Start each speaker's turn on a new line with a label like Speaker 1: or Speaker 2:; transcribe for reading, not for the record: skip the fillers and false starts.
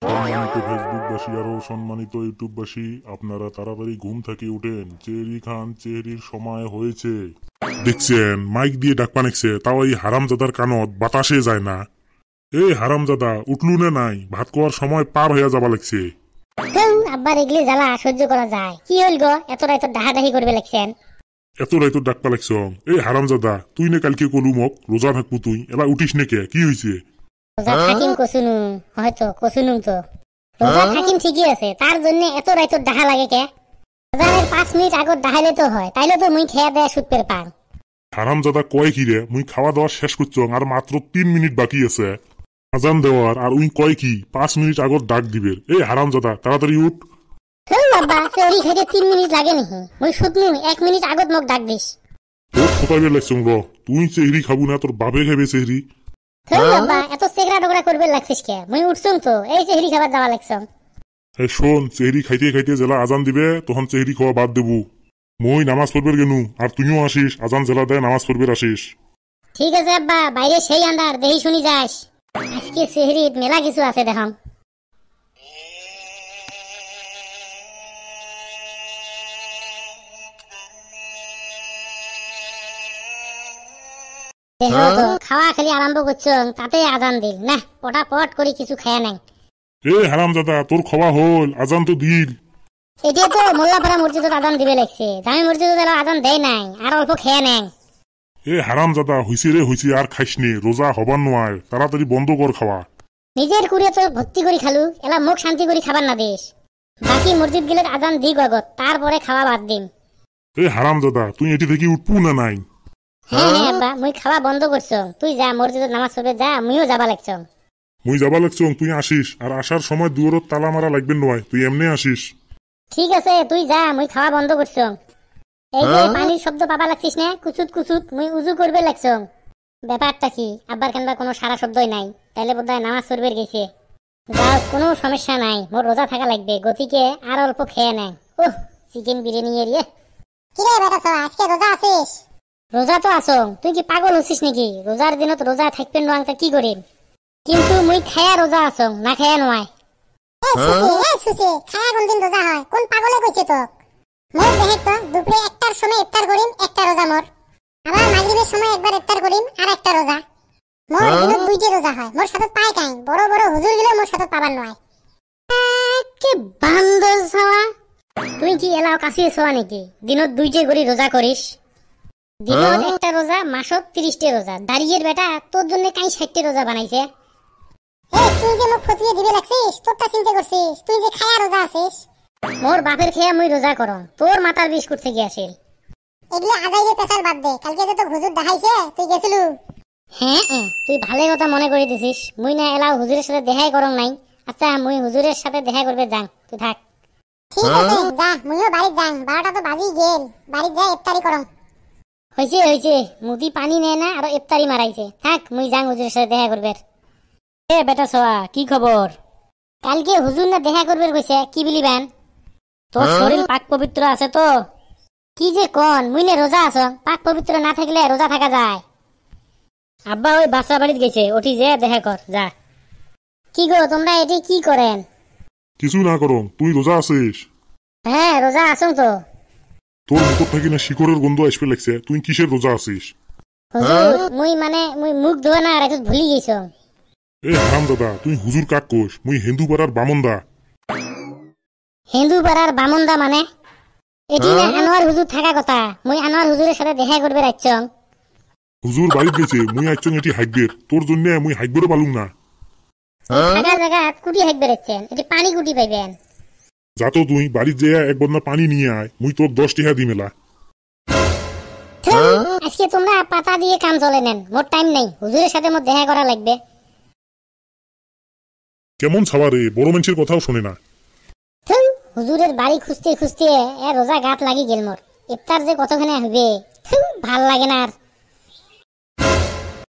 Speaker 1: সম্মানিত ফেসবুকবাসী আরো সম্মানিত ইউটিউববাসী, আপনারা তাড়াতাড়ি ঘুম থেকে উঠেন, চেহারি খান, চেহারির সময় হয়েছে। দেখছেন মাইক দিয়ে ডাক পানেকছে, তাও এই হারামজাদার কানত বাতাসে যায় না। এই হারামজাদা উঠলু না নাই? ভাত খাওয়ার সময় পার হইয়া যাবা লাগছে।
Speaker 2: আব্বার এগুলি জ্বালা সহ্য করা যায়? কি হইল গো, এত রাত ডাহাডাহি করবে লাগছেন?
Speaker 1: এত রাইতো ডাক পালাইছ? এই হারামজাদা, তুই নে কালকে কলু মোক রোজা থাকবো, তুই এবার উঠিস নে কে? কি হয়েছে?
Speaker 2: রোজা থাকিম কসুনু, হয়তো কসুনু তো রোজা থাকিম ঠিকই আছে, তার জন্য এত রাত ডাহা লাগে কে? রোজার 5 মিনিট আগত ডাহাইলে তো হয়, তাইলে তো মুই খেয়া দেয়া সুতপের পান।
Speaker 1: হারামজাদা কয় কি রে? মুই খাওয়া দাওয়া শেষ করছ আর মাত্র 3 মিনিট বাকি আছে আজান দেওয়ার, আর উই কয় কি 5 মিনিট আগত ডাক দিবে। এই হারামজাদা তাড়াতাড়ি উঠ।
Speaker 2: বাবা চেহারি খাইতে 3 মিনিট লাগে নাকি? মুই শুধু 1 মিনিট আগত মোক ডাক দিস।
Speaker 1: তোর খোপাইবে লাগছ র, তুই চেহারি খাবো না, তোর বাপে খাবে চেহারি।
Speaker 2: বাবা এত চেকরা টকরা করবে লাগছিস কে? মুই উঠছুম তো, এই চেহারি খাবার যাওয়া লাগছ।
Speaker 1: এই শোন, চেহারি খাইতে খাইতে জেলা আজান দিবে তখন চেহারি খাওয়া বাদ দেবো। মই নামাজ পড়বে গেনু, আর তুইও আসিস, আজান জেলা দেয় নামাজ পড়বে আসিস।
Speaker 2: ঠিক আছে আব্বা, বাইরে সেই আন্দার, দেহি শুনি যাস। আজকে চেহারিত মেলা কিছু আছে দেখাম। খাওয়া খালি আরম্ভ করছো, তাতে আজান দিল না? পটাপট করে কিছু খায়া নাই।
Speaker 1: এই হারামজাদা, তোর খাওয়া হল, আজান তো দিল।
Speaker 2: এটা তো মোল্লাপাড়া মসজিদত আজান দিবে লাগছে, জামি মসজিদত আজান দেয় নাই, আর অল্প খেয়ে নেন।
Speaker 1: এ হারামজাদা, হইছে রে হইছে, আর খাইস নে, রোজা হবার নয়, তাড়াতাড়ি বন্ধ কর খাওয়া।
Speaker 2: নিজের কুড়িয়ে তো ভর্তি করে খালু, এলা মুখ শান্তি করে খাবার না দিস। বাকি মসজিদ গেলে আজান দি গগত, তারপরে খাওয়া বাদ দিন।
Speaker 1: এ হারামজাদা, তুই এটি থেকে উঠবু না নাই?
Speaker 2: হ্যাঁ হ্যাঁ আব্বা, মুই খাওয়া বন্ধ করছ, তুই যা মসজিদত নামাজ পড়বে যা, মুইও যাবা লাগছ।
Speaker 1: মুই যাবা লাগছ, তুই আসিস, আর আসার সময় দুয়ারত তালা মারা লাগবে নয়, তুই এমনি আসিস।
Speaker 2: ঠিক আছে তুই যা, মুই খাওয়া বন্ধ করছ। এই যে পানির শব্দ পাবা লাগছিস না, কুচুত কুচুত, মুই উজু করবে লাগছ। ব্যাপারটা কি? আব্বার কেনবা কোনো সারা শব্দই নাই, তাইলে বোধহয় নামাজ পড়বে গেছে। যাও, কোনো সমস্যা নাই, মোর রোজা থাকা লাগবে, গতিকে আর অল্প খেয়ে নেয়। ওহ, চিকেন বিরিয়ানি এরিয়ে। কিরে বেটা সব, আজকে রোজা আছিস? রোজা তো আছো, তুই কি পাগল হচ্ছিস নাকি? রোজার দিনত রোজা থাকবেন নোয়াংটা কি করিম? কিন্তু মুই খায়া রোজা আছো, না খায়া নয়। খায়া কোন দিন রোজা হয়? কোন পাগলে কইছে তো? মোর দেখে তো দুপুরে 1টার সময় ইফতার করিম, একটা রোজা মোর। আবার মাগরিবের সময় একবার ইফতার করিম, আর একটা রোজা। মোর দিনত 2টি রোজা হয়। মোর সাথে পায় কাই বড় বড় হুজুর গুলো মোর সাথে পাবার নয়। কে বান্দর ছাওয়া, তুই কি এলাও কাছে ছোয়া নাকি? দিনত 2টে করে রোজা করিস। দিনত একটা রোজা, মাসত 30টে রোজা। দাঁড়িয়ের বেটা, তোর জন্য কাই 60টে রোজা বানাইছে। এই তুই যে মুখ ফতিয়ে দিবে লাগছিস, তোরটা চিন্তা করছিস? তুই যে খায়া রোজা আছিস। মোর বাপের খেয়া মুই রোজা করম, তোর মাথার বিস্কুট থেকে আসিল। এগুলো আজাইরে পেছাল বাদ দে, কালকে যে তো হুজুর দেখাইছে, তুই গেছিলু? হ্যাঁ তুই ভালো কথা মনে করে দিছিস। মুই না এলাও হুজুরের সাথে দেখাই করং নাই। আচ্ছা মুই হুজুরের সাথে দেখা করবে যাং, তুই থাক। ঠিক আছে যা, মুইও বাড়ি যাং, 12টা তো বাজি গেল। বাড়ি যাই ইফতারি করং। হইছে হইছে, মুদি পানি নেয় না আর ইফতারি মারাইছে। থাক, মুই যাং হুজুরের সাথে দেখা করবে। এ বেটা সোয়া, কি খবর? কালকে হুজুর না দেখা করবে কইছে, কি বলিবেন? তোর শরীর পাক পবিত্র আছে তো? কি যে কোন, মুই না রোজা আছো, পাক পবিত্র না থাকলে রোজা থাকা যায়? আব্বা ওই বাসা বাড়িতে গেছে, ওটি যে দেখা কর যা। কি গো তোমরা এটি কি করেন?
Speaker 1: কিছু না করং, তুই রোজা আছিস?
Speaker 2: হ্যাঁ রোজা আছো তো।
Speaker 1: তোর মুখ থেকে না শিকরের গন্ধ আসবে লাগছে, তুই কিসের রোজা আছিস?
Speaker 2: হুজুর মুই মুখ ধোয়া না রাখতে ভুলি গেছো।
Speaker 1: এ হারামজাদা, তুই হুজুর কাক কোস? মুই হিন্দু পাড়ার বামনদা।
Speaker 2: হিন্দু পাড়ার বামনদা মানে? এটি না আনোয়ার হুজুর থাকা কথা, মুই আনোয়ার হুজুরের সাথে দেখা করবে রাখছং।
Speaker 1: হুজুর বাড়িতে গেছে, মুই আইছং এটি হাইকবের, তোর জন্য মুই হাইকবেরও পালুম না।
Speaker 2: থাকা জায়গা কুটি হাইকবে রাখছেন, এটি পানি কুটি পাইবেন।
Speaker 1: যা তো তুই বাড়িতে যেয়া এক বন্যা পানি নিয়ে আয়, মুই তোর 10 টাকা দি মেলা।
Speaker 2: আজকে তোমরা পাতা দিয়ে কাম চলে নেন, মোর টাইম নেই, হুজুরের সাথে মোর দেখা করা লাগবে।
Speaker 1: কেমন ছাওয়া রে, বড় মানুষের কথাও শোনে না।
Speaker 2: হুজুরের বাড়ি খুঁজতে খুঁজতে রোজা গাত লাগি গেল মোর। ইফতার যে কতখানে হবে, ভাল লাগে না আর।